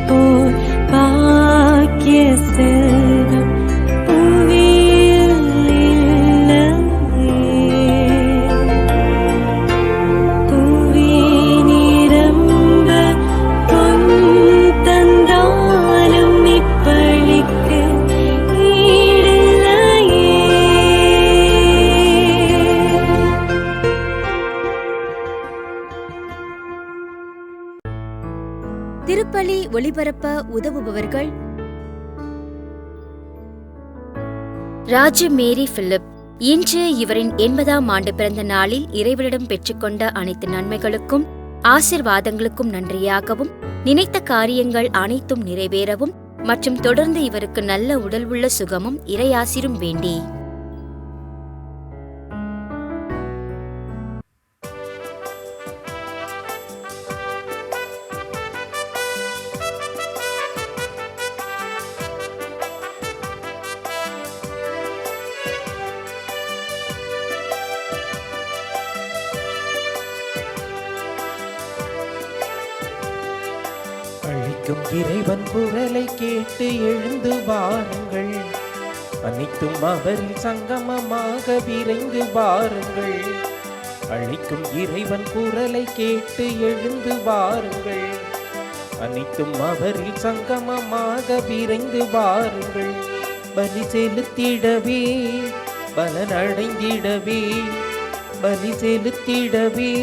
போல் பாக்கிய செல்வம் புவியில் இல்லையே. புவி நிரம்ப பொன் தந்தாலும் இப்பளிக்கு ஈடில்லையே. திருப்பலி ஒளிபரப்ப உதவுபவர்கள் ராஜு மேரி பிலிப். இன்று இவரின் 80ஆம் ஆண்டு பிறந்த நாளில் இறைவனிடம் பெற்றுக்கொண்ட அனைத்து நன்மைகளுக்கும் ஆசிர்வாதங்களுக்கும் நன்றியாகவும், நினைத்த காரியங்கள் அனைத்தும் நிறைவேறவும் மற்றும் தொடர்ந்து இவருக்கு நல்ல உடல் உள்ள சுகமும் இறையாசிரும் வேண்டி அழிக்கும் இறைவன் குரலை கேட்டு எழுந்து வாருங்கள், அனைத்தும் அவரில் சங்கமமாக விரைந்து வாருங்கள். அழிக்கும் இறைவன் குரலை கேட்டு எழுந்து வாருங்கள், அனைத்தும் அவரில் சங்கமமாக விரைந்து வாருங்கள். பலி செலுத்திடவே பலனடைந்திடவே, பலி செலுத்திடவே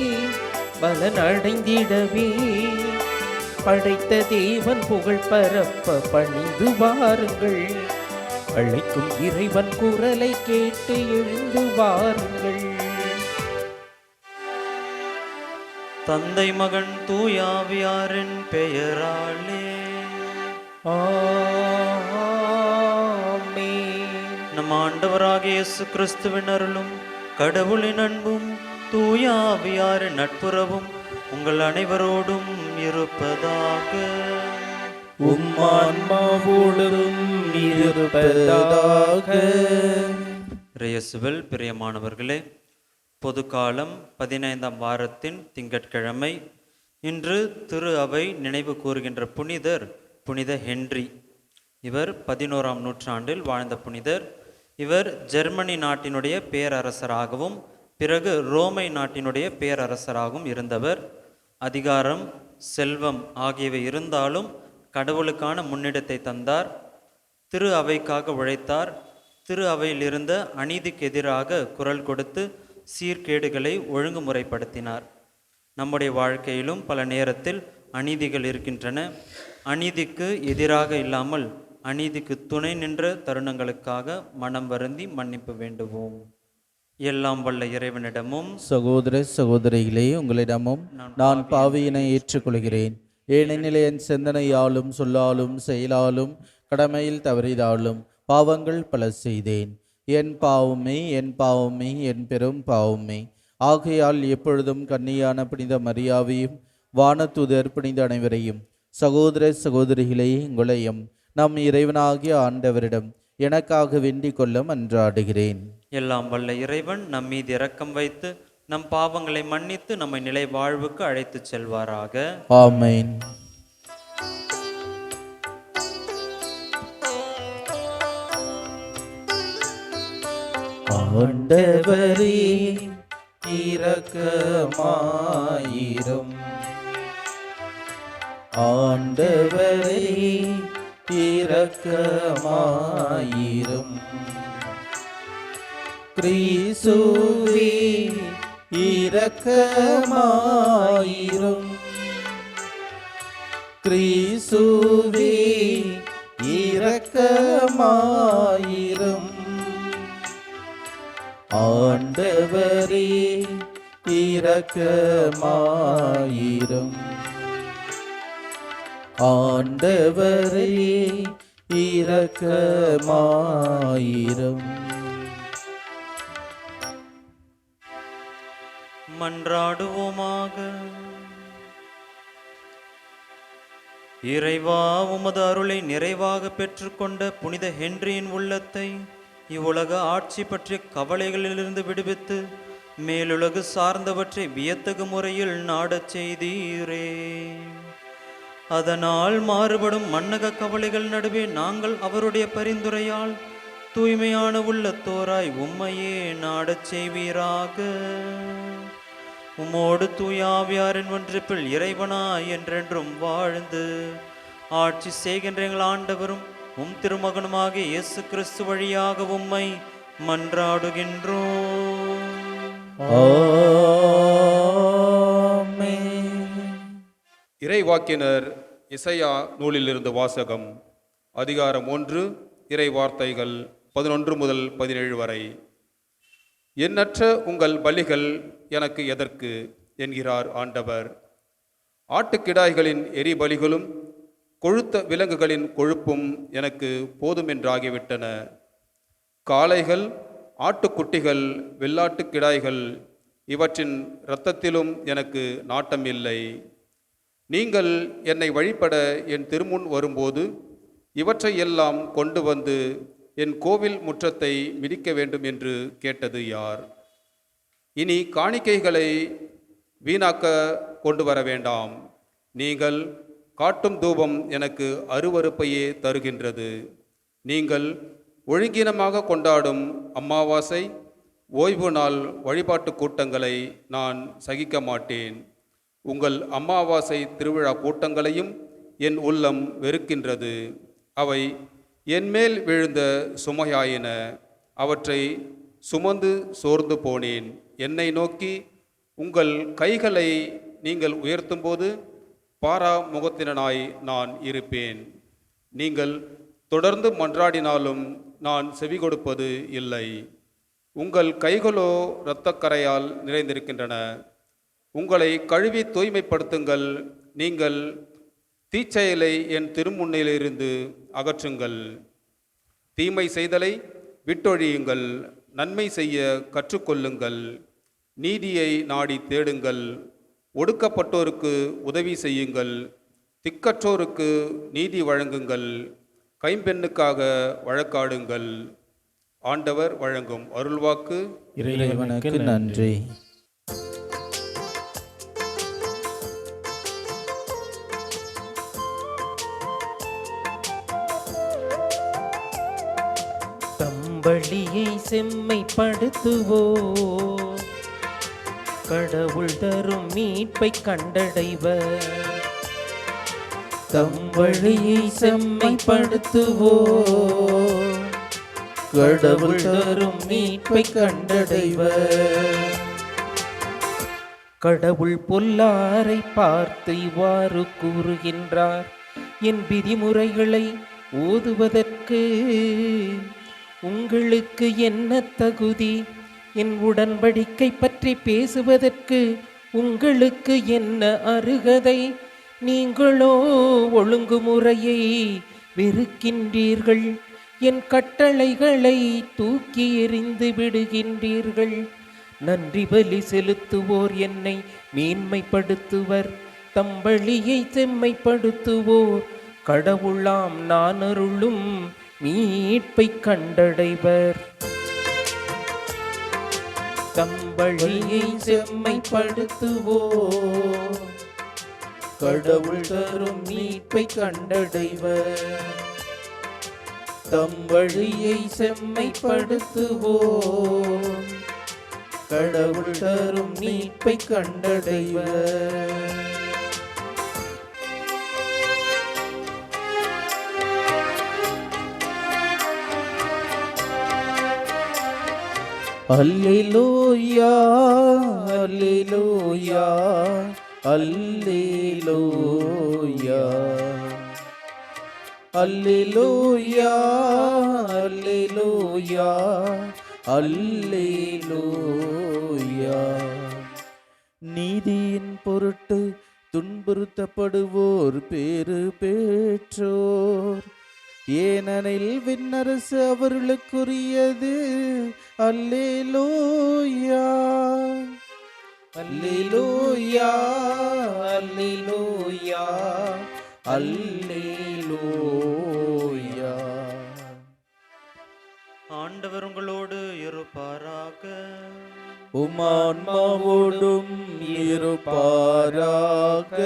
பலனடைந்திடவே, படைத்த தேவன் புகழ் பரப்ப பணிந்து வாருங்கள். அழைக்கும் இறைவன் குரலை கேட்டு எழுந்து வாருங்கள். தந்தை மகன் தூயாவியாரின் பெயராலே ஆமென். நம் ஆண்டவராகிய இயேசு கிறிஸ்துவின் அருளும் கடவுளின் அன்பும் தூயாவியாரின் நட்புறவும் உங்கள் அனைவரோடும் இருப்பதாக. உம்மான்மாவோடும் இருப்பதாக. இயேசுவில் பிரியமானவர்களே, பொதுக்காலம் 15ஆம் வாரத்தின் திங்கட்கிழமை. இன்று திரு அவை நினைவு கூறுகின்ற புனிதர் புனித ஹென்றி. இவர் 11ஆம் நூற்றாண்டில் வாழ்ந்த புனிதர். இவர் ஜெர்மனி நாட்டினுடைய பேரரசராகவும் பிறகு ரோமை நாட்டினுடைய பேரரசராகவும் இருந்தவர். அதிகாரம், செல்வம் ஆகியவை இருந்தாலும் கடவுளுக்கான முன்னிடத்தை தந்தார். திரு அவைக்காக உழைத்தார். திரு அவையில் இருந்த அநீதிக்கு எதிராக குரல் கொடுத்து சீர்கேடுகளை ஒழுங்குமுறைப்படுத்தினார். நம்முடைய வாழ்க்கையிலும் பல நேரத்தில் அநீதிகள் இருக்கின்றன. அநீதிக்கு எதிராக இல்லாமல் அநீதிக்கு துணை நின்ற தருணங்களுக்காக மனம் வருந்தி மன்னிப்பு வேண்டுவோம். எல்லாம் வல்ல இறைவனிடமும் சகோதர சகோதரிகளே, உங்களிடமும் நான் பாவியினை ஏற்றுக்கொள்கிறேன். ஏனெனில் என் சிந்தனையாலும் சொல்லாலும் செயலாலும் கடமையில் தவறிதாலும் பாவங்கள் பல செய்தேன். என் பாவமே, என் பாவமே, என் பெரும் பாவமே. ஆகையால் எப்பொழுதும் கன்னியான புனித மரியாவையும் வானதூதர் புனித அனைவரையும், சகோதர சகோதரிகளே உங்களையும் நம் இறைவனாகிய ஆண்டவரிடம் எனக்காக வேண்டிக் கொள்ள மன்றாடுகிறேன். எல்லாம் வல்ல இறைவன் நம் மீது இரக்கம் வைத்து நம் பாவங்களை மன்னித்து நம்மை நிலை வாழ்வுக்கு அழைத்து செல்வாராக. ஆமென். ஆண்டவரே இரக்கமாயிரும். ஆண்டவரே இரக்கமாயிரும். கிறிஸ்துவே இரக்கமாயிரும். கிறிஸ்துவே இரக்கமாயிரும். ஆண்டவரே இரக்கமாயிரும். ஆண்டவரே இரக்கமாயிரும். மன்றாடுவோமாக. இறைவா, உமது அருளை நிறைவாக பெற்றுக்கொண்ட புனித ஹென்ரியின் உள்ளத்தை இவ்வுலக ஆட்சி பற்றிய கவலைகளிலிருந்து விடுவித்து மேலுலகு சார்ந்தவற்றை வியத்தகு முறையில் நாடச் செய்தீரே. அதனால் மாறுபடும் மன்னக கவலைகள் நடுவே நாங்கள் அவருடைய பரிந்துரையால் தூய்மையான உள்ளத்தோராய் உம்மையே நாடச் செய்வீராக. உம்மோடு தூயாவியாரின் ஒன்றிப்பில் இறைவனாய் என்றென்றும் வாழ்ந்து ஆட்சி செய்கின்ற எங்கள் ஆண்டவரும் உம் திருமகனுமாகிய இயேசு கிறிஸ்து வழியாக உம்மை மன்றாடுகின்றோம். இறைவாக்கினர் இசையா நூலிலிருந்து வாசகம். அதிகாரம் 1, இறை வார்த்தைகள் 11 முதல் 17 வரை. எண்ணற்ற உங்கள் பலிகள் எனக்கு எதற்கு என்கிறார் ஆண்டவர். ஆட்டுக்கிடாய்களின் எரிபலிகளும் கொழுத்த விலங்குகளின் கொழுப்பும் எனக்கு போதுமென்றாகிவிட்டன. காளைகள், ஆட்டுக்குட்டிகள், வெள்ளாட்டுக் கிடாய்கள் இவற்றின் இரத்தத்திலும் எனக்கு நாட்டம் இல்லை. நீங்கள் என்னை வழிபட என் திருமுன் வரும்போது இவற்றை எல்லாம் கொண்டு வந்து என் கோவில் முற்றத்தை மிதிக்க வேண்டும் என்று கேட்டது யார்? இனி காணிக்கைகளை வீணாக்க கொண்டு வர வேண்டாம். நீங்கள் காட்டும் தூபம் எனக்கு அருவருப்பையே தருகின்றது. நீங்கள் ஒழுங்கீனமாக கொண்டாடும் அமாவாசை, ஓய்வு நாள் வழிபாட்டு கூட்டங்களை நான் சகிக்க மாட்டேன். உங்கள் அமாவாசை திருவிழா கூட்டங்களையும் என் உள்ளம் வெறுக்கின்றது. அவை என்மேல் விழுந்த சுமையாயின. அவற்றை சுமந்து சோர்ந்து போனேன். என்னை நோக்கி உங்கள் கைகளை நீங்கள் உயர்த்தும்போது பாரா முகத்தினனாய் நான் இருப்பேன். நீங்கள் தொடர்ந்து மன்றாடினாலும் நான் செவி கொடுப்பது இல்லை. உங்கள் கைகளோ இரத்தக்கரையால் நிறைந்திருக்கின்றன. உங்களை கழுவி தூய்மைப்படுத்துங்கள். நீங்கள் தீச்செயலை என் திருமுன்னிலிருந்து அகற்றுங்கள். தீமை செய்தலை விட்டொழியுங்கள். நன்மை செய்ய கற்றுக்கொள்ளுங்கள். நீதியை நாடி தேடுங்கள். ஒடுக்கப்பட்டோருக்கு உதவி செய்யுங்கள். திக்கற்றோருக்கு நீதி வழங்குங்கள். கைம்பெண்ணுக்காக வழக்காடுங்கள். ஆண்டவர் வழங்கும் அருள்வாக்கு. இறைவனுக்கு நன்றி. தம்பளியை செம்மைப்படுத்துவோர் கடவுள் தரும் மீட்பை கண்டடைவர். தம்பளியை செம்மைப்படுத்துவோர் கடவுள் தரும் மீட்பை கண்டடைவர். கடவுள் பொல்லாரை பார்த்து இவ்வாறு கூறுகின்றார். என் விதிமுறைகளை ஓதுவதற்கு உங்களுக்கு என்ன தகுதி? என் உடன்படிக்கை பற்றி பேசுவதற்கு உங்களுக்கு என்ன அருகதை? நீங்களோ ஒழுங்குமுறையை வெறுக்கின்றீர்கள். என் கட்டளைகளை தூக்கி எறிந்து விடுகின்றீர்கள். நன்றி பலி செலுத்துவோர் என்னை மேன்மைப்படுத்துவர். தம்பளியை செம்மைப்படுத்துவோர் கடவுளாம் நான் அருளும் மீட்பை கண்டடைவர். தம்பளியை செம்மைப்படுத்துவோர் கடவுள் தரும் மீட்பை கண்டடைவர். தம்பளியை செம்மைப்படுத்துவோர் கடவுள் தரும் மீட்பை கண்டடைவர். அல்லேலூயா அல்லேலூயா அல்லேலூயா அல்லேலூயா அல்லேலூயா அல்லேலூயா. நீதியின் பொருட்டு துன்புறுத்தப்படுவோர் பேறு பெற்றோர். ஏனெனில் விண்ணரசு அவர்களுக்குரியது. அல்லேலூயா அல்லேலூயா அல்லேலூயா அல்லேலூயா. ஆண்டவர் உங்களோடு இருப்பாராக. உமான்மாவோடும் இருப்பாராக.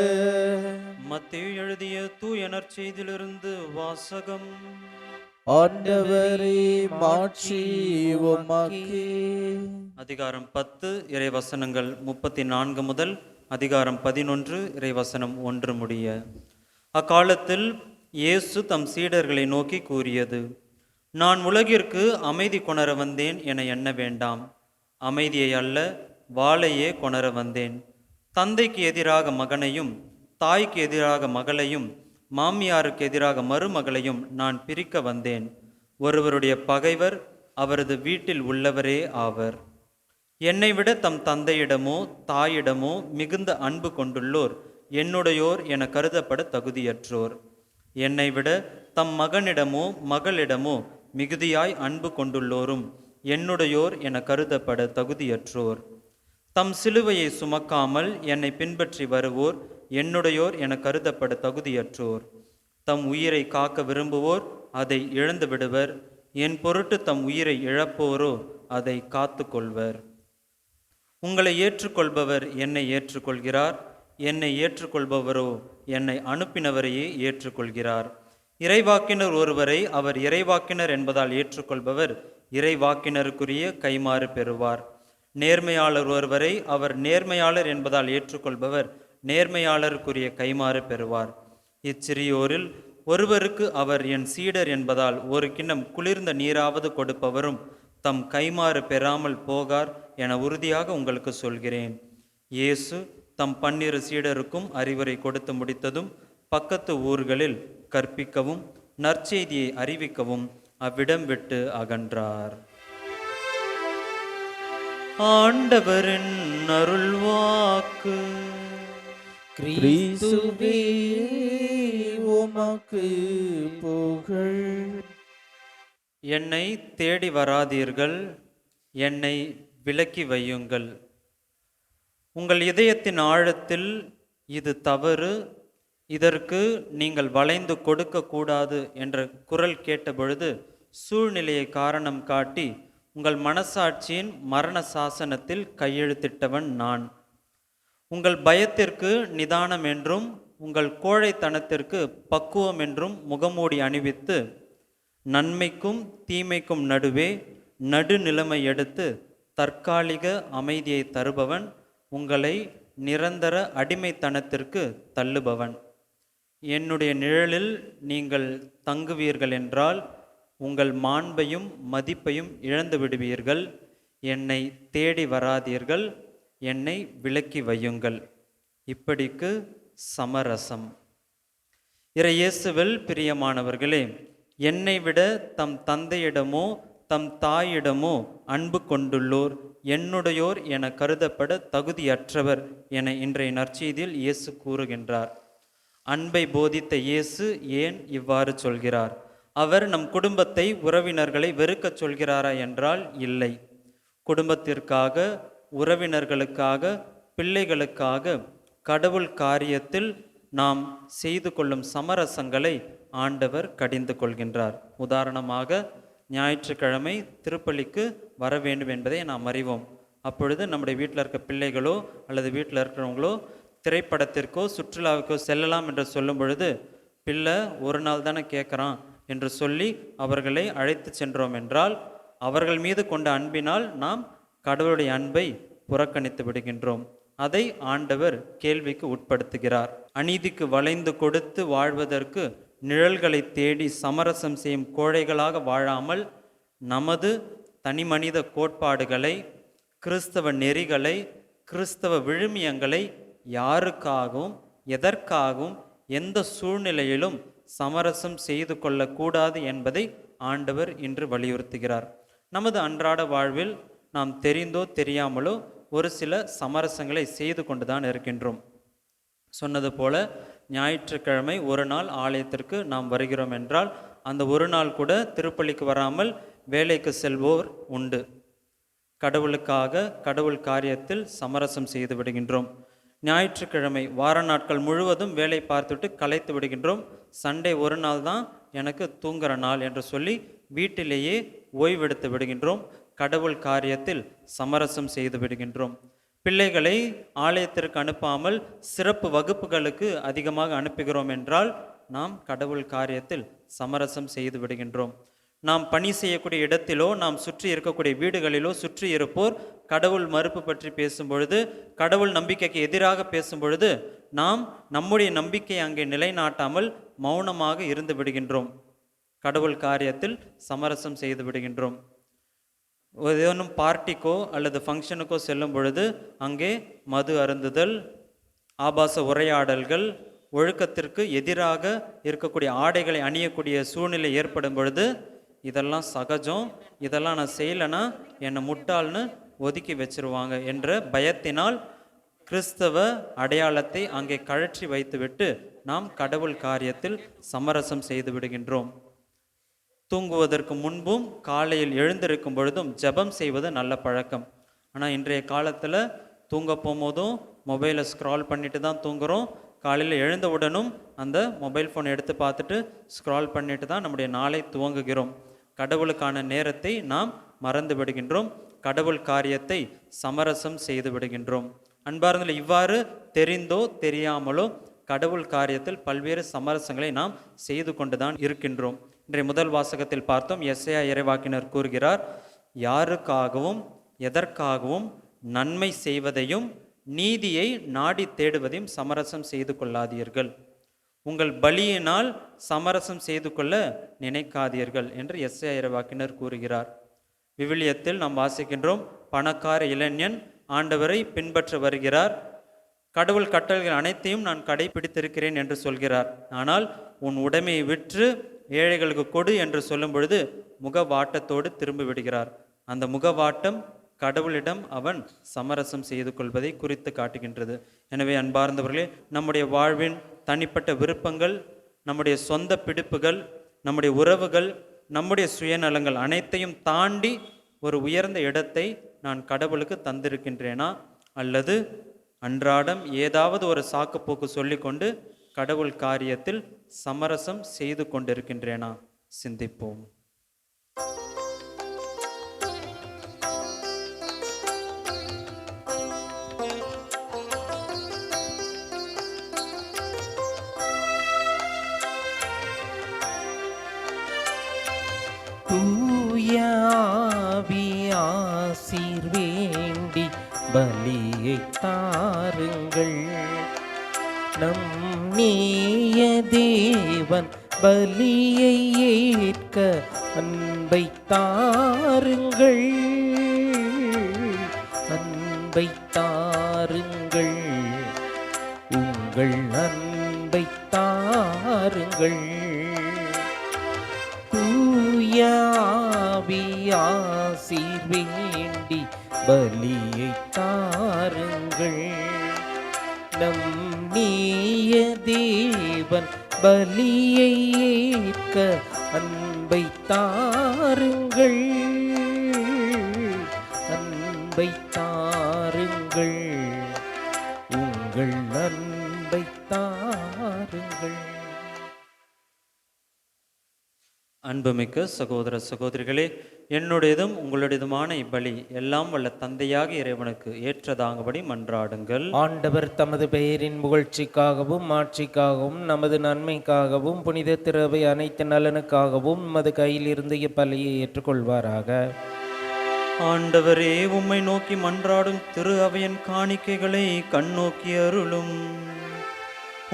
மத்திய மத்தேயு எழுதிய தூய நற்செய்தியிலிருந்து வாசகம். ஆண்டவரே மாட்சி உமக்கே. அதிகாரம் 10 இறைவசனங்கள் 34 முதல் அதிகாரம் 11 இறைவசனம் 1 முடிய. அக்காலத்தில் இயேசு தம் சீடர்களை நோக்கி கூறியது: நான் உலகிற்கு அமைதி கொணர வந்தேன் என எண்ண வேண்டாம். அமைதியை அல்ல, வாளையே கொணர வந்தேன். தந்தைக்கு எதிராக மகனையும், தாய்க்கு எதிராக மகளையும், மாமியாருக்கு எதிராக மருமகளையும் நான் பிரிக்க வந்தேன். ஒருவருடைய பகைவர் அவரது வீட்டில் உள்ளவரே ஆவர். என்னை விட தம் தந்தையிடமோ தாயிடமோ மிகுந்த அன்பு கொண்டுள்ளோர் என்னுடையோர் என கருதப்பட தகுதியற்றோர். என்னை விட தம் மகனிடமோ மகளிடமோ மிகுதியாய் அன்பு கொண்டுள்ளோரும் என்னுடையோர் என கருதப்பட தகுதியற்றோர். தம் சிலுவையை சுமக்காமல் என்னை பின்பற்றி வருவோர் என்னுடையோர் என கருதப்பட தகுதியற்றோர். தம் உயிரை காக்க விரும்புவோர் அதை இழந்து விடுவர். என் பொருட்டு தம் உயிரை இழப்போரோ அதை காத்து கொள்வர். உங்களை ஏற்றுக்கொள்பவர் என்னை ஏற்றுக்கொள்கிறார். என்னை ஏற்றுக்கொள்பவரோ என்னை அனுப்பினவரையே ஏற்றுக்கொள்கிறார். இறைவாக்கினர் ஒருவரை அவர் இறைவாக்கினர் என்பதால் ஏற்றுக்கொள்பவர் இறைவாக்கினருக்குரிய கைமாறு பெறுவார். நேர்மையாளர் ஒருவரை அவர் நேர்மையாளர் என்பதால் ஏற்றுக்கொள்பவர் நேர்மையாளருக்குரிய கைமாறு பெறுவார். இச்சிறியோரில் ஒருவருக்கு அவர் என் சீடர் என்பதால் ஒரு கிண்ணம் குளிர்ந்த நீராவது கொடுப்பவரும் தம் கைமாறு பெறாமல் போகார் என உறுதியாக உங்களுக்கு சொல்கிறேன். இயேசு தம் 12 சீடருக்கும் அறிவுரை கொடுத்து முடித்ததும் பக்கத்து ஊர்களில் கற்பிக்கவும் நற்செய்தியை அறிவிக்கவும் அவ்விடம் விட்டு அகன்றார். ஆண்டவரின் அருள்வாக்கு. கிறிஸ்துவே உமக்கு புகழ். என்னை தேடி வராதீர்கள், என்னை விலக்கி வையுங்கள். உங்கள் இதயத்தின் ஆழத்தில் இது தவறு, இதற்கு நீங்கள் வளைந்து கொடுக்கக்கூடாது என்ற குரல் கேட்டபொழுது சூழ்நிலையை காரணம் காட்டி உங்கள் மனசாட்சியின் மரண சாசனத்தில் கையெழுத்திட்டவன் நான். உங்கள் பயத்திற்கு நிதானம் என்றும் உங்கள் கோழைத்தனத்திற்கு பக்குவம் என்றும் முகமூடி அணிவித்து நன்மைக்கும் தீமைக்கும் நடுவே நடுநிலைமை எடுத்து தற்காலிக அமைதியை தருபவன் உங்களை நிரந்தர அடிமைத்தனத்திற்கு தள்ளுபவன். என்னுடைய நிழலில் நீங்கள் தங்குவீர்கள் என்றால் உங்கள் மாண்பையும் மதிப்பையும் இழந்து விடுவீர்கள். என்னை தேடி வராதீர்கள், என்னை விலக்கி வையுங்கள். இப்படிக்கு சமரசம். இறையேசுவில் பிரியமானவர்களே, என்னை விட தம் தந்தையிடமோ தம் தாயிடமோ அன்பு கொண்டுள்ளோர் என்னுடையோர் என கருதப்பட தகுதியற்றவர் என இன்றைய நற்செய்தியில் இயேசு கூறுகின்றார். அன்பை போதித்த இயேசு ஏன் இவ்வாறு சொல்கிறார்? அவர் நம் குடும்பத்தை, உறவினர்களை வெறுக்கச் சொல்கிறாரா என்றால் இல்லை. குடும்பத்திற்காக, உறவினர்களுக்காக, பிள்ளைகளுக்காக கடவுள் காரியத்தில் நாம் செய்து கொள்ளும் சமரசங்களை ஆண்டவர் கடிந்து கொள்கின்றார். உதாரணமாக, ஞாயிற்றுக்கிழமை திருப்பலிக்கு வர வேண்டும் என்பதை நாம் அறிவோம். அப்பொழுது நம்முடைய வீட்டில் இருக்க பிள்ளைகளோ அல்லது வீட்டில் இருக்கிறவங்களோ திரைப்படத்திற்கோ சுற்றுலாவுக்கோ செல்லலாம் என்று சொல்லும் பொழுது, பிள்ளை ஒரு நாள் தானே கேட்குறான் என்று சொல்லி அவர்களை அழைத்து சென்றோம் என்றால் அவர்கள் மீது கொண்ட அன்பினால் நாம் கடவுளுடைய அன்பை புறக்கணித்து விடுகின்றோம். அதை ஆண்டவர் கேள்விக்கு உட்படுத்துகிறார். அநீதிக்கு வளைந்து கொடுத்து வாழ்வதற்கு நிழல்களை தேடி சமரசம் செய்யும் கோழைகளாக வாழாமல் நமது தனிமனித கோட்பாடுகளை, கிறிஸ்தவ நெறிகளை, கிறிஸ்தவ விழுமியங்களை யாருக்காகவும் எதற்காகவும் எந்த சூழ்நிலையிலும் சமரசம் செய்து கொள்ளக்கூடாது என்பதை ஆண்டவர் இன்று வலியுறுத்துகிறார். நமது அன்றாட வாழ்வில் நாம் தெரிந்தோ தெரியாமலோ ஒரு சில சமரசங்களை செய்து கொண்டுதான் இருக்கின்றோம். சொன்னது போல ஞாயிற்றுக்கிழமை ஒரு நாள் ஆலயத்திற்கு நாம் வருகிறோம் என்றால் அந்த ஒரு நாள் கூட திருப்பலிக்கு வராமல் வேலைக்கு செல்வோர் உண்டு. கடவுளுக்காக, கடவுள் காரியத்தில் சமரசம் செய்து விடுகின்றோம். ஞாயிற்றுக்கிழமை வார நாட்கள் முழுவதும் வேலை பார்த்துட்டு கலைத்து விடுகின்றோம். சண்டே ஒரு நாள் தான் எனக்கு தூங்குற நாள் என்று சொல்லி வீட்டிலேயே ஓய்வெடுத்து விடுகின்றோம். கடவுள் காரியத்தில் சமரசம் செய்து விடுகின்றோம். பிள்ளைகளை ஆலயத்திற்கு அனுப்பாமல் சிறப்பு வகுப்புகளுக்கு அதிகமாக அனுப்புகிறோம் என்றால் நாம் கடவுள் காரியத்தில் சமரசம் செய்து விடுகின்றோம். நாம் பணி செய்யக்கூடிய இடத்திலோ நாம் சுற்றி இருக்கக்கூடிய வீடுகளிலோ சுற்றி இருப்போர் கடவுள் மறுப்பு பற்றி பேசும் பொழுது, கடவுள் நம்பிக்கைக்கு எதிராக பேசும் பொழுது நாம் நம்முடைய நம்பிக்கையை அங்கே நிலைநாட்டாமல் மௌனமாக இருந்து விடுகின்றோம். கடவுள் காரியத்தில் சமரசம் செய்து விடுகின்றோம். ஏதேனும் பார்ட்டிக்கோ அல்லது ஃபங்க்ஷனுக்கோ செல்லும் பொழுது அங்கே மது அருந்துதல், ஆபாச உரையாடல்கள், ஒழுக்கத்திற்கு எதிராக இருக்கக்கூடிய ஆடைகளை அணியக்கூடிய சூழ்நிலை ஏற்படும் பொழுது இதெல்லாம் சகஜம், இதெல்லாம் நான் செய்யலைன்னா என்னை முட்டாள்னு ஒதுக்கி வச்சிருவாங்க என்ற பயத்தினால் கிறிஸ்தவ அடையாளத்தை அங்கே கழற்றி வைத்துவிட்டு நாம் கடவுள் காரியத்தில் சமரசம் செய்து விடுகின்றோம். தூங்குவதற்கு முன்பும் காலையில் எழுந்திருக்கும் பொழுதும் ஜெபம் செய்வது நல்ல பழக்கம். ஆனால் இன்றைய காலத்தில் தூங்க போகும்போதும் மொபைலை ஸ்க்ரால் பண்ணிட்டு தான் தூங்குகிறோம். காலையில் எழுந்தவுடனும் அந்த மொபைல் ஃபோன் எடுத்து பார்த்துட்டு ஸ்க்ரால் பண்ணிட்டு தான் நம்முடைய நாளை துவங்குகிறோம். கடவுளுக்கான நேரத்தை நாம் மறந்து விடுகின்றோம். கடவுள் காரியத்தை சமரசம் செய்து விடுகின்றோம். அன்பார்ந்தவர்களே, இவ்வாறு தெரிந்தோ தெரியாமலோ கடவுள் காரியத்தில் பல்வேறு சமரசங்களை நாம் செய்து கொண்டுதான் இருக்கின்றோம். இன்றைய முதல் வாசகத்தில் பார்த்தோம், எசேயா இறைவாக்கினர் கூறுகிறார், யாருக்காகவும் எதற்காகவும் நன்மை செய்வதையும் நீதியை நாடி தேடுவதையும் சமரசம் செய்து கொள்ளாதீர்கள், உங்கள் பலியினால் சமரசம் செய்து கொள்ள நினைக்காதீர்கள் என்று எசேயா இறைவாக்கினர் கூறுகிறார். விவிலியத்தில் நாம் வாசிக்கின்றோம், பணக்கார இளைஞன் ஆண்டவரை பின்பற்ற வருகிறார். கடவுள் கட்டளைகள் அனைத்தையும் நான் கடைபிடித்திருக்கிறேன் என்று சொல்கிறார். ஆனால் உன் உடைமையை விற்று ஏழைகளுக்கு கொடு என்று சொல்லும் பொழுது முகவாட்டத்தோடு திரும்பி விடுகிறார். அந்த முகவாட்டம் கடவுளிடம் அவன் சமரசம் செய்து கொள்வதை குறித்து காட்டுகின்றது. எனவே அன்பார்ந்தவர்களே, நம்முடைய வாழ்வின் தனிப்பட்ட விருப்பங்கள், நம்முடைய சொந்த பிடிப்புகள், நம்முடைய உறவுகள், நம்முடைய சுயநலங்கள் அனைத்தையும் தாண்டி ஒரு உயர்ந்த இடத்தை நான் கடவுளுக்கு தந்திருக்கின்றேனா, அல்லது அன்றாடம் ஏதாவது ஒரு சாக்குப்போக்கு சொல்லிக்கொண்டு கடவுள் காரியத்தில் சமரசம் செய்து கொண்டிருக்கின்றேனா? சிந்திப்போம். ஆசீர் வேண்டி பலியை தாருங்கள், நம் நேய தேவன் பலியை ஏற்க அன்பை தாருங்கள், அன்பை தாருங்கள், உங்கள் அன்பை தாருங்கள். ஆசீர் வேண்டி பலியை தாருங்கள், நம் நேய தேவன் பலியை ஏற்க அன்பை தாருங்கள், அன்பை தாருங்கள், உங்கள் அன்பை தாருங்கள். அன்புமிக்க சகோதர சகோதரிகளே, என்னுடையதும் உங்களுடையதுமான இப்பலி எல்லாம் வல்ல தந்தையாக இறைவனுக்கு ஏற்றதாகபடி மன்றாடுங்கள். ஆண்டவர் தமது பெயரின் புகழ்ச்சிக்காகவும் ஆட்சிக்காகவும் நமது நன்மைக்காகவும் புனித திரவை அனைத்து நலனுக்காகவும் மது கையில் இருந்து இப்பலியை ஏற்றுக்கொள்வாராக. ஆண்டவரே, உம்மை நோக்கி மன்றாடும் திரு அவையின் காணிக்கைகளை கண்ணோக்கி அருளும்.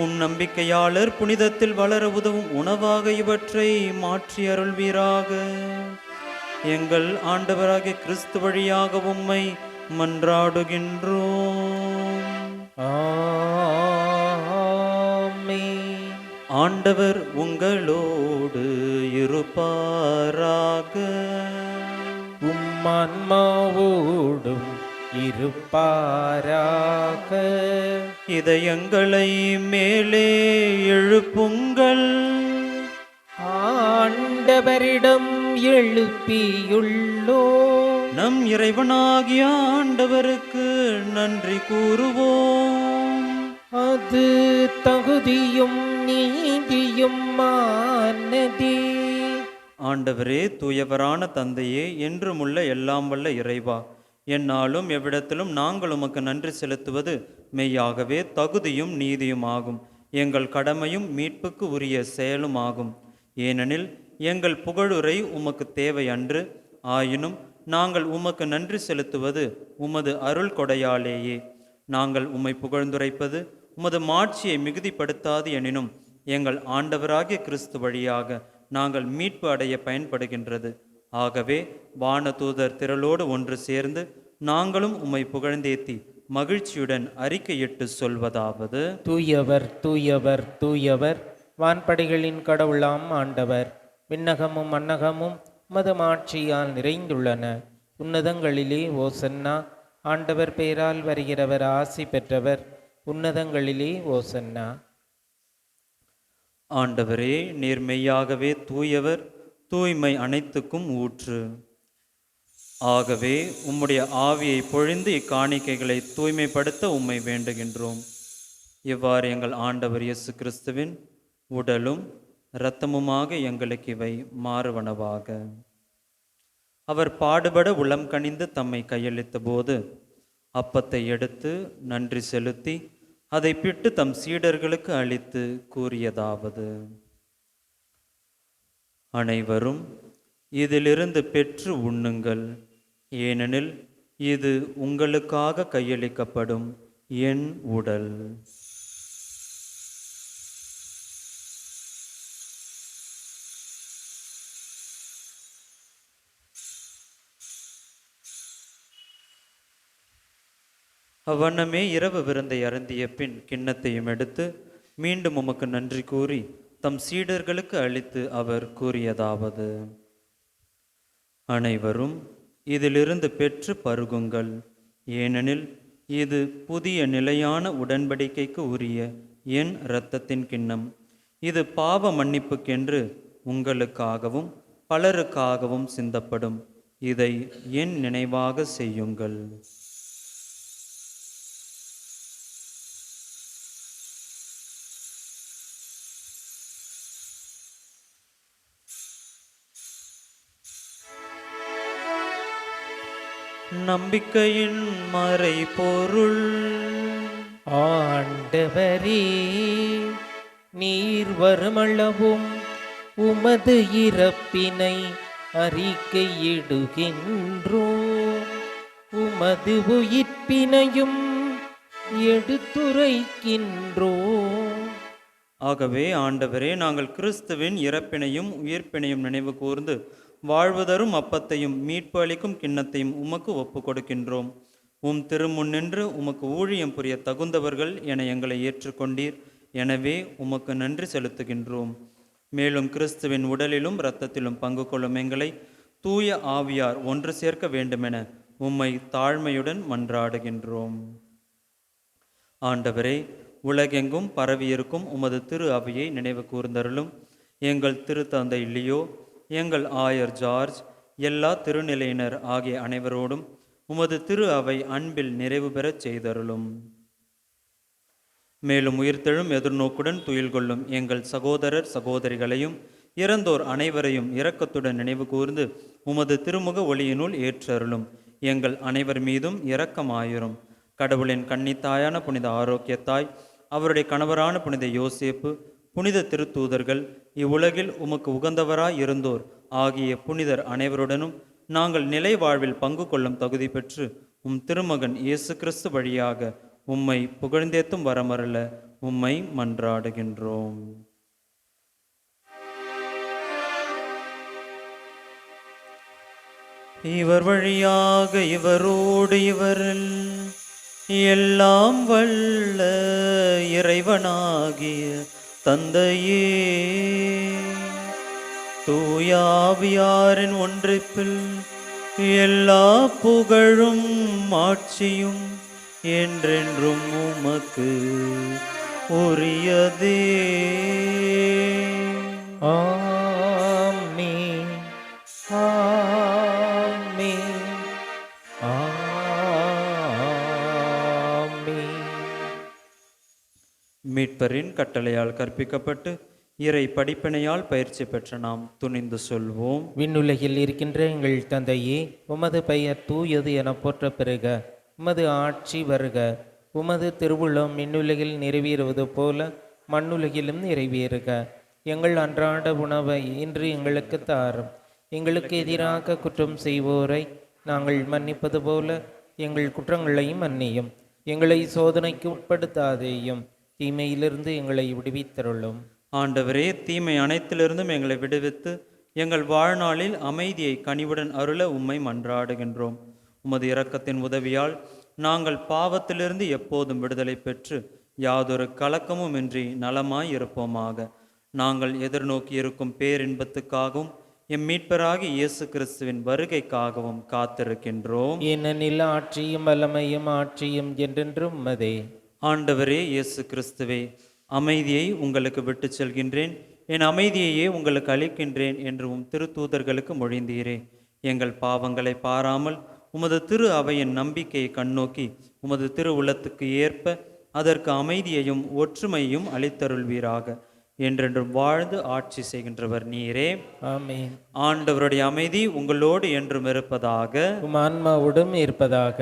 உன் நம்பிக்கையாளர் புனிதத்தில் வளர உதவும் உணவாக இவற்றை மாற்றி அருள்வீராக. எங்கள் ஆண்டவராகிய கிறிஸ்து வழியாக உம்மை மன்றாடுகின்றோம். ஆமென். ஆண்டவர் உங்களோடு இருப்பாராக. உம்மான்மாவோடும் இருப்பாராக. இதயங்களை மேலே எழுப்புங்கள். ஆண்டவரிடம் எழுப்பியுள்ளோ, நம் இறைவனாகிய ஆண்டவருக்கு நன்றி கூறுவோம். அது தகுதியும் நீதியும் ஆனதே. ஆண்டவரே, தூயவரான தந்தையே, என்றுமுள்ள எல்லாம் வல்ல இறைவா, எந்நாளும் எவ்விடத்திலும் நாங்கள் உமக்கு நன்றி செலுத்துவது மெய்யாகவே தகுதியும் நீதியும் ஆகும், எங்கள் கடமையும் மீட்புக்கு உரிய செயலும் ஆகும். ஏனெனில் எங்கள் புகழுரை உமக்கு தேவை அன்று, ஆயினும் நாங்கள் உமக்கு நன்றி செலுத்துவது உமது அருள் கொடையாலேயே. நாங்கள் உம்மை புகழ்ந்துரைப்பது உமது மாட்சியை மிகுதிப்படுத்தாது எனினும் எங்கள் ஆண்டவராகிய கிறிஸ்து வழியாக நாங்கள் மீட்பு அடைய பயன்படுகின்றது. ஆகவே வானதூதர் திரளோடு ஒன்று சேர்ந்து நாங்களும் உம்மை புகழ்ந்தேத்தி மகிழ்ச்சியுடன் அறிக்கையிட்டு சொல்வதாவது: தூயவர் தூயவர் தூயவர், வான்படைகளின் கடவுளாம் ஆண்டவர். விண்ணகமும் மன்னகமும் உமது மாட்சியால் நிறைந்துள்ளன. உன்னதங்களிலே ஓசன்னா. ஆண்டவர் பெயரால் வருகிறவர் ஆசி பெற்றவர். உன்னதங்களிலே ஓசன்னா. ஆண்டவரே, நீர் மெய்யாகவே தூயவர், தூய்மை அனைத்துக்கும் ஊற்று. ஆகவே உம்முடைய ஆவியை பொழிந்து இக்காணிக்கைகளை தூய்மைப்படுத்த உம்மை வேண்டுகின்றோம். இவ்வாறு எங்கள் ஆண்டவர் இயேசு கிறிஸ்துவின் உடலும் இரத்தமுமாக எங்களுக்கு இவை மாறுவனவாக. அவர் பாடுபட உளம் கனிந்து தம்மை கையளித்த போது அப்பத்தை எடுத்து நன்றி செலுத்தி அதை பிட்டு தம் சீடர்களுக்கு அளித்து கூறியதாவது: அனைவரும் இதிலிருந்து பெற்று உண்ணுங்கள், ஏனெனில் இது உங்களுக்காக கையளிக்கப்படும் என் உடல். அவ்வண்ணமே இரவு விருந்தை அருந்திய பின் கிண்ணத்தையும் எடுத்து மீண்டும் உமக்கு நன்றி கூறி தம் சீடர்களுக்கு அளித்து அவர் கூறியதாவது: அனைவரும் இதிலிருந்து பெற்று பருகுங்கள், ஏனெனில் இது புதிய நிலையான உடன்படிக்கைக்கு உரிய என் இரத்தத்தின் கிண்ணம். இது பாவ மன்னிப்புக்கென்று உங்களுக்காகவும் பலருக்காகவும் சிந்தப்படும். இதை என் நினைவாக செய்யுங்கள். நம்பிக்கையின் மறை பொருள். ஆண்டவரே, நீர் வருமளவும் உமது இறப்பினை அறிக்கையிடுகின்றோம், உமது உயிர்ப்பினையும் எடுத்துரைக்கின்றோம். ஆகவே ஆண்டவரே, நாங்கள் கிறிஸ்துவின் இறப்பினையும் உயிர்ப்பினையும் நினைவு கூர்ந்து வாழ்வு தரும் அப்பத்தையும் மீட்பு அளிக்கும் கிண்ணத்தையும் உமக்கு ஒப்பு கொடுக்கின்றோம். உம் திருமுன்னின்று உமக்கு ஊழியம் புரிய தகுந்தவர்கள் என எங்களை ஏற்றுக்கொண்டீர். எனவே உமக்கு நன்றி செலுத்துகின்றோம். மேலும் கிறிஸ்துவின் உடலிலும் இரத்தத்திலும் பங்கு கொள்ளும் எங்களை தூய ஆவியார் ஒன்று சேர்க்க வேண்டுமென உம்மை தாழ்மையுடன் மன்றாடுகின்றோம். ஆண்டவரே, உலகெங்கும் பரவியிருக்கும் உமது திரு அவையை நினைவு கூர்ந்தருளும். எங்கள் திருத்தந்தை லியோ, எங்கள் ஆயர் ஜார்ஜ், எல்லா திருநிலையினர் ஆகிய அனைவரோடும் உமது திரு அவை அன்பில் நிறைவு பெறச் செய்தருளும். மேலும் உயிர்த்தெழும் எதிர்நோக்குடன் துயில் கொள்ளும் எங்கள் சகோதரர் சகோதரிகளையும் இறந்தோர் அனைவரையும் இரக்கத்துடன் நினைவு கூர்ந்து உமது திருமுக ஒளியினுள் ஏற்றருளும். எங்கள் அனைவர் மீதும் இரக்கமாயிரும். கடவுளின் கன்னித்தாயான புனித ஆரோக்கியத்தாய், அவருடைய கணவரான புனித யோசேப்பு, புனித திருத்தூதர்கள், இவ்வுலகில் உமக்கு உகந்தவராய் இருந்தோர் ஆகிய புனிதர் அனைவருடனும் நாங்கள் நிலை வாழ்வில் பங்கு கொள்ளும் தகுதி பெற்று உம் திருமகன் இயேசு கிறிஸ்து வழியாக உம்மை புகழ்ந்தேத்தும் வரமருள உம்மை மன்றாடுகின்றோம். இவர் வழியாக இவரோடு இவரில் எல்லாம் வல்ல இறைவனாகிய தந்தையே, தூயாவியாரின் ஒன்றிப்பில் எல்லா புகழும் ஆட்சியும் என்றென்றும் உமக்கு உரியதே. ஆமென், ஆமென், ஆமென். மீட்பரின் கட்டளையால் கற்பிக்கப்பட்டு இறை படிப்பினையால் பயிற்சி பெற்ற நாம் துணிந்து சொல்வோம். விண்ணுலகில் இருக்கின்ற எங்கள் தந்தையே, உமது பெயர் தூயது என போற்ற பெறுக. உமது ஆட்சி வருக. உமது திருவுள்ளம் விண்ணுலகில் நிறைவேறுவது போல மண்ணுலகிலும் நிறைவேறுக. எங்கள் அன்றாட உணவை இன்று எங்களுக்கு தாரும். எங்களுக்கு எதிராக குற்றம் செய்வோரை நாங்கள் மன்னிப்பது போல எங்கள் குற்றங்களையும் மன்னியும். எங்களை சோதனைக்கு உட்படுத்தாதேயும், தீமையிலிருந்து எங்களை விடுவித்தருளும். ஆண்டவரே, தீமை அனைத்திலிருந்தும் எங்களை விடுவித்து எங்கள் வாழ்நாளில் அமைதியை கனிவுடன் அருள உம்மை மன்றாடுகின்றோம். உமது இரக்கத்தின் உதவியால் நாங்கள் பாவத்திலிருந்து எப்போதும் விடுதலை பெற்று யாதொரு கலக்கமுமின்றி நலமாய் இருப்போமாக. நாங்கள் எதிர்நோக்கி இருக்கும் பேரின்பத்துக்காகவும் எம் மீட்பராகி இயேசு கிறிஸ்துவின் வருகைக்காகவும் காத்திருக்கின்றோம். ஏனெனில் ஆட்சியும் வல்லமையும் ஆட்சியும் என்றென்றும் உமதே. ஆண்டவரே இயேசு கிறிஸ்துவே, அமைதியை உங்களுக்கு விட்டு செல்கின்றேன், என் அமைதியையே உங்களுக்கு அளிக்கின்றேன் என்று உம் திருத்தூதர்களுக்கு மொழிந்தீரே. எங்கள் பாவங்களை பாராமல் உமது திரு அவையின் நம்பிக்கையை கண்ணோக்கி உமது திரு உள்ளத்துக்கு ஏற்ப அதற்கு அமைதியையும் ஒற்றுமையும் அளித்தருள்வீராக. என்றென்றும் வாழ்ந்து ஆட்சி செய்கின்றவர் நீரே. ஆமென். ஆண்டவருடைய அமைதி உங்களோடு என்றும் இருப்பதாக, உம் ஆன்மாவோடும் இருப்பதாக.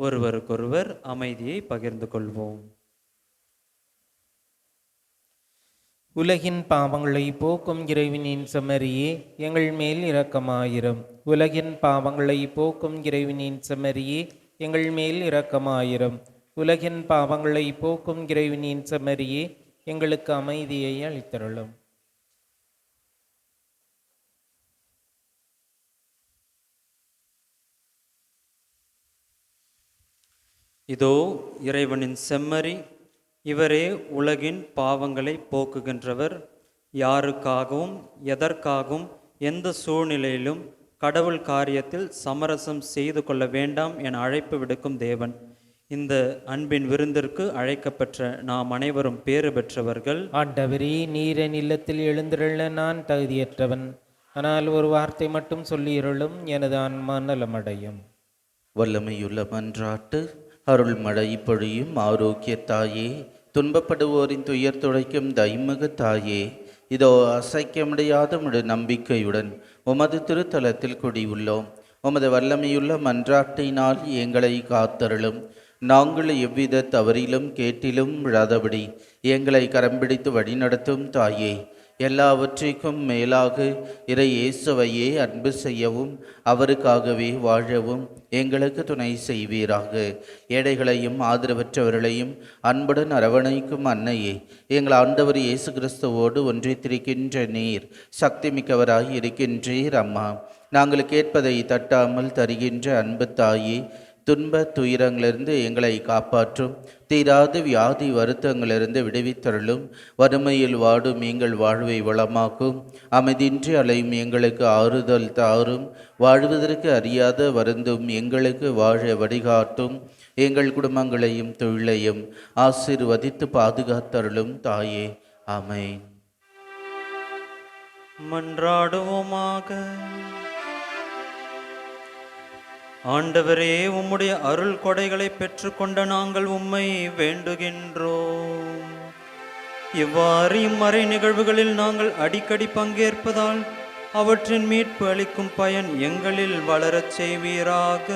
ஒருவருக்கொருவர் அமைதியை பகிர்ந்து கொள்வோம். உலகின் பாவங்களை போக்கும் இறைவனின் செம்மறியே, எங்கள் மேல் இரக்கமாயிரும். உலகின் பாவங்களை போக்கும் இறைவனின் செம்மறியே, எங்கள் மேல் இரக்கமாயிரும். உலகின் பாவங்களை போக்கும் இறைவனின் செம்மறியே, எங்களுக்கு அமைதியை அளித்தருளும். இதோ இறைவனின் செம்மறி, இவரே உலகின் பாவங்களை போக்குகின்றவர். யாருக்காகவும் எதற்காகவும் எந்த சூழ்நிலையிலும் கடவுள் காரியத்தில் சமரசம் செய்து கொள்ள வேண்டாம் என அழைப்பு விடுக்கும் தேவன். இந்த அன்பின் விருந்திற்கு அழைக்கப்பெற்ற நாம் அனைவரும் பேறு பெற்றவர்கள். ஆண்டவரே, நீரின் இல்லத்தில் எழுந்திருள்ள நான் தகுதியற்றவன். ஆனால் ஒரு வார்த்தை மட்டும் சொல்லியிருளும், எனது ஆன்மா நலமடையும். வல்லமையுள்ள மன்றாட்டு அருள் மழை பொழியும் ஆரோக்கிய தாயே, துன்பப்படுவோரின் துயர் துடைக்கும் தைமக தாயே, இதோ அசைக்க முடியாத முழு நம்பிக்கையுடன் உமது திருத்தலத்தில் குடியுள்ளோம். உமது வல்லமையுள்ள மன்றாட்டினால் எங்களை காத்தருளும். நாங்கள் எவ்வித தவறிலும் கேட்டிலும் விழாதபடி எங்களை கரம்பிடித்து வழிநடத்தும் தாயே, எல்லாவற்றிற்கும் மேலாக இறை இயேசுவையே அன்பு செய்யவும் அவருக்காகவே வாழவும் எங்களுக்கு துணை செய்வீராக. ஏழைகளையும் ஆதரவற்றவர்களையும் அன்புடன் அரவணைக்கும் அன்னையே, எங்கள் ஆண்டவர் இயேசு கிறிஸ்துவோடு ஒன்றித்திருக்கின்ற நீர் சக்தி மிக்கவராய் இருக்கின்றீர். அம்மா, நாங்கள் கேட்பதை தட்டாமல் தருகின்ற அன்பு தாயே, துன்ப துயரங்களிலிருந்து எங்களை காப்பாற்றும். தீராத வியாதி வருத்தங்களிலிருந்து விடுவித்தருளும். வறுமையில் வாடும் எங்கள் வாழ்வை வளமாக்கும். அமைதியின்றி அலையும் எங்களுக்கு ஆறுதல் தாரும். வாழ்வதற்கு அறியாத வருந்தும் எங்களுக்கு வாழ வழிகாட்டும். எங்கள் குடும்பங்களையும் தொழிலையும் ஆசீர்வதித்து பாதுகாத்தருளும் தாயே. ஆமென். மன்றாடுவோமாக. ஆண்டவரே, உம்முடைய அருள் கொடைகளை பெற்றுக்கொண்ட நாங்கள் உம்மை வேண்டுகின்றோம். இவ்வாறு இம்மறை நிகழ்வுகளில் நாங்கள் அடிக்கடி பங்கேற்பதால் அவற்றின் மீட்பு அளிக்கும் பயன் எங்களில் வளரச் செய்வீராக.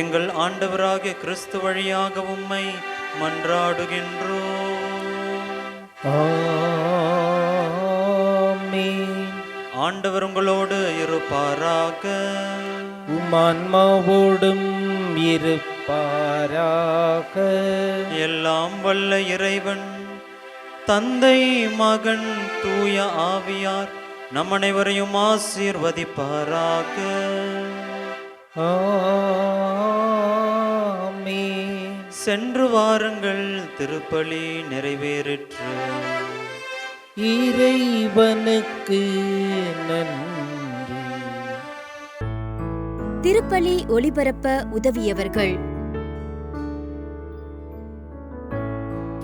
எங்கள் ஆண்டவராகிய கிறிஸ்து வழியாக உம்மை மன்றாடுகின்றோம். ஆமென். ஆண்டவர் உங்களோடு இருப்பாராக. உம் ஆன்மாவோடும் இருப்பாராக. எல்லாம் வல்ல இறைவன் தந்தை, மகன், தூய ஆவியார் நம் அனைவரையும் ஆசீர்வதிப்பாராக. ஆமென். சென்று வாருங்கள், திருப்பலி நிறைவேறிற்று. இறைவனுக்கு நன்றி. திருப்பலி ஒளிபரப்ப உதவியவர்கள்: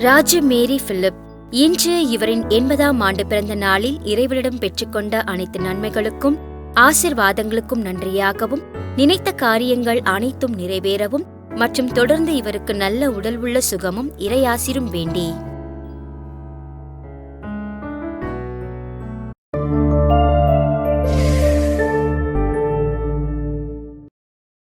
ராஜு மேரி பிலிப். இன்று இவரின் 80ஆம் ஆண்டு பிறந்த நாளில் இறைவனிடம் பெற்றுக்கொண்ட அனைத்து நன்மைகளுக்கும் ஆசிர்வாதங்களுக்கும் நன்றியாகவும், நினைத்த காரியங்கள் அனைத்தும் நிறைவேறவும் மற்றும் தொடர்ந்து இவருக்கு நல்ல உடல் உள்ள சுகமும் இறையாசிரும் வேண்டி